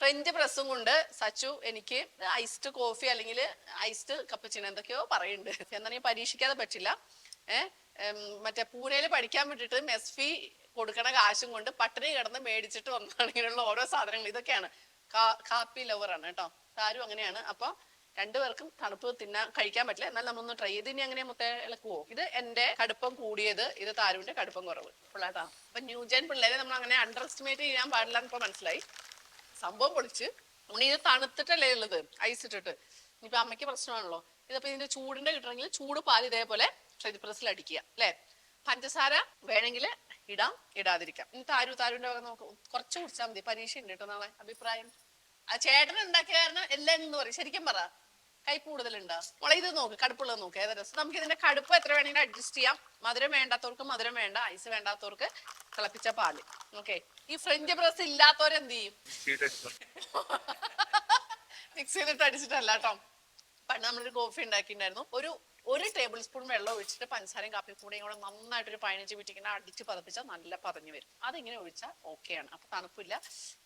French പ്രസ്സും കൊണ്ട് സച്ചു എനിക്ക് ഐസ്ഡ് കോഫി അല്ലെങ്കിൽ ഐസ്ഡ് കപ്പച്ചിനോ എന്തൊക്കെയോ പറയുന്നുണ്ട്. എന്നാണെങ്കിൽ പരീക്ഷിക്കാതെ പറ്റില്ല. മറ്റേ പൂനെയിൽ പഠിക്കാൻ വിട്ടിട്ട് മെസ് ഫീ കൊടുക്കണ കാശും കൊണ്ട് പട്ടിണി കിടന്ന് മേടിച്ചിട്ട് വന്നാണ് ഇങ്ങനെയുള്ള ഓരോ സാധനങ്ങൾ. ഇതൊക്കെയാണ് കാപ്പി ലവറാണ് കേട്ടോ. താരും അങ്ങനെയാണ്. അപ്പൊ രണ്ടുപേർക്കും തണുപ്പ് കഴിക്കാൻ പറ്റില്ല. എന്നാൽ നമ്മളൊന്ന് ട്രൈ ചെയ്ത്. ഇനി അങ്ങനെ ഇളക്കുവോ? ഇത് എന്റെ കടുപ്പം കൂടിയത്, ഇത് താരുവിന്റെ കടുപ്പം കുറവ്. പിള്ളേട്ടാ, അപ്പൊ ന്യൂജൻ പിള്ളേരെ നമ്മൾ അങ്ങനെ അണ്ടർ എസ്റ്റിമേറ്റ് ചെയ്യാൻ പാടില്ല എന്ന് ഇപ്പൊ മനസ്സിലായി. സംഭവം പൊളിച്ച്. ഇത് തണുത്തിട്ടല്ലേ ഉള്ളത്, ഐസ് ഇട്ടിട്ട്. ഇനിയിപ്പൊ അമ്മയ്ക്ക് പ്രശ്നമാണല്ലോ. ഇതപ്പോ ഇതിന്റെ ചൂടിന്റെ കിട്ടണമെങ്കിൽ ചൂട് പാൽ ഇതേപോലെ ഫ്രിഡ്ജ് പ്രസ്സിൽ അടിക്കുക അല്ലെ. പഞ്ചസാര വേണമെങ്കിൽ ഇടാം, ഇടാതിരിക്കാം. ഇനി താരുവിന്റെ വക നോക്കും, കുറച്ച് കുടിച്ചാൽ മതി. പരീക്ഷ ഉണ്ട് കേട്ടോ നാളെ. അഭിപ്രായം ആ ചേട്ടൻ ഉണ്ടാക്കിയ കാരണം എല്ലാം എന്ന് പറയും. ശരിക്കും പറ, കൈ കൂടുതലുണ്ടോ മോളെ? ഇത് നോക്ക്, കടുപ്പുള്ളത് നോക്ക്, ഏതാ രസം. നമുക്ക് ഇതിന്റെ കടുപ്പ് എത്ര വേണമെങ്കിലും അഡ്ജസ്റ്റ് ചെയ്യാം. മധുരം വേണ്ടാത്തവർക്ക് മധുരം വേണ്ട, ഐസ് വേണ്ടാത്തവർക്ക് തിളപ്പിച്ച പാല്. ഓക്കെ. ഈ ഫ്രഞ്ച് പ്രസ് ഇല്ലാത്തവരെന്ത് ചെയ്യും? മിക്സ് ചെയ്തിട്ട് അടിച്ചിട്ടല്ല കേട്ടോ. പണ്ട് നമ്മളൊരു കോഫി ഉണ്ടാക്കിയിട്ടുണ്ടായിരുന്നു. ഒരു ടേബിൾ സ്പൂൺ വെള്ളം ഒഴിച്ചിട്ട് പഞ്ചസാരയും കാപ്പിപ്പൊടിയും കൂടെ നന്നായിട്ടൊരു 15 മിനിറ്റ് ഇങ്ങനെ അടിച്ച് പതപ്പിച്ചാൽ നല്ല പതഞ്ഞു വരും. അതിങ്ങനെ ഒഴിച്ചാൽ ഓക്കെയാണ്. അപ്പൊ തണുപ്പില്ല.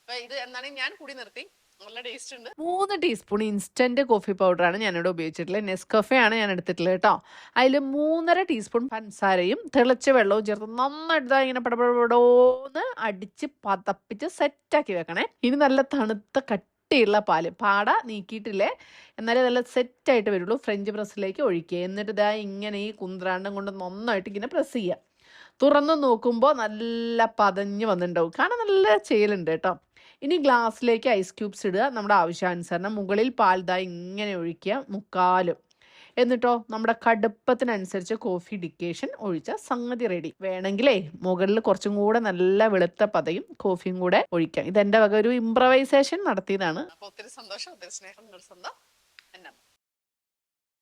അപ്പൊ ഇത് എന്താണെങ്കിൽ ഞാൻ കൂടി നിർത്തി. നല്ല ടേസ്റ്റ് ഉണ്ട്. 3 ടീസ്പൂൺ ഇൻസ്റ്റന്റ് കോഫി പൗഡറാണ് ഞാനിവിടെ ഉപയോഗിച്ചിട്ടുള്ളത്. നെസ്കഫെ ആണ് ഞാൻ എടുത്തിട്ടുള്ളത് കേട്ടോ. അതിൽ 3.5 ടീസ്പൂൺ പഞ്ചസാരയും തിളച്ച വെള്ളവും ചേർത്ത് നന്നായിട്ട് ഇങ്ങനെ പടപടോന്ന് അടിച്ച് പതപ്പിച്ച് സെറ്റാക്കി വെക്കണേ. ഇനി നല്ല തണുത്ത കട്ടിയുള്ള പാല് പാട നീക്കിയിട്ടില്ലേ, എന്നാലേ നല്ല സെറ്റായിട്ട് വരുള്ളൂ. ഫ്രഞ്ച് പ്രസ്സിലേക്ക് ഒഴിക്കുക. എന്നിട്ട് ഇതാ ഇങ്ങനെ ഈ കുന്ത്രാണ്ടം കൊണ്ട് നന്നായിട്ട് ഇങ്ങനെ പ്രസ് ചെയ്യുക. തുറന്ന് നോക്കുമ്പോൾ നല്ല പതഞ്ഞ് വന്നിട്ടുണ്ടാവും. കാണാൻ നല്ല ചേലുണ്ട് കേട്ടോ. ഇനി ഗ്ലാസ്സിലേക്ക് ഐസ് ക്യൂബ്സ് ഇടുക. നമ്മുടെ ആവശ്യാനുസരണം മുകളിൽ പാൽ ദാ ഇങ്ങനെ ഒഴിക്കുക, മുക്കാലും. എന്നിട്ടോ നമ്മുടെ കടുപ്പത്തിനനുസരിച്ച് കോഫി ഡിക്കേഷൻ ഒഴിച്ച സംഗതി റെഡി. വേണമെങ്കിലേ മുകളിൽ കുറച്ചും കൂടെ നല്ല വെളുത്ത പതയും കോഫിയും കൂടെ ഒഴിക്കാം. ഇതെന്റെ വക ഒരു ഇംപ്രവൈസേഷൻ നടത്തിയതാണ്. ഒത്തിരി സന്തോഷം, ഒത്തിരി സ്നേഹം.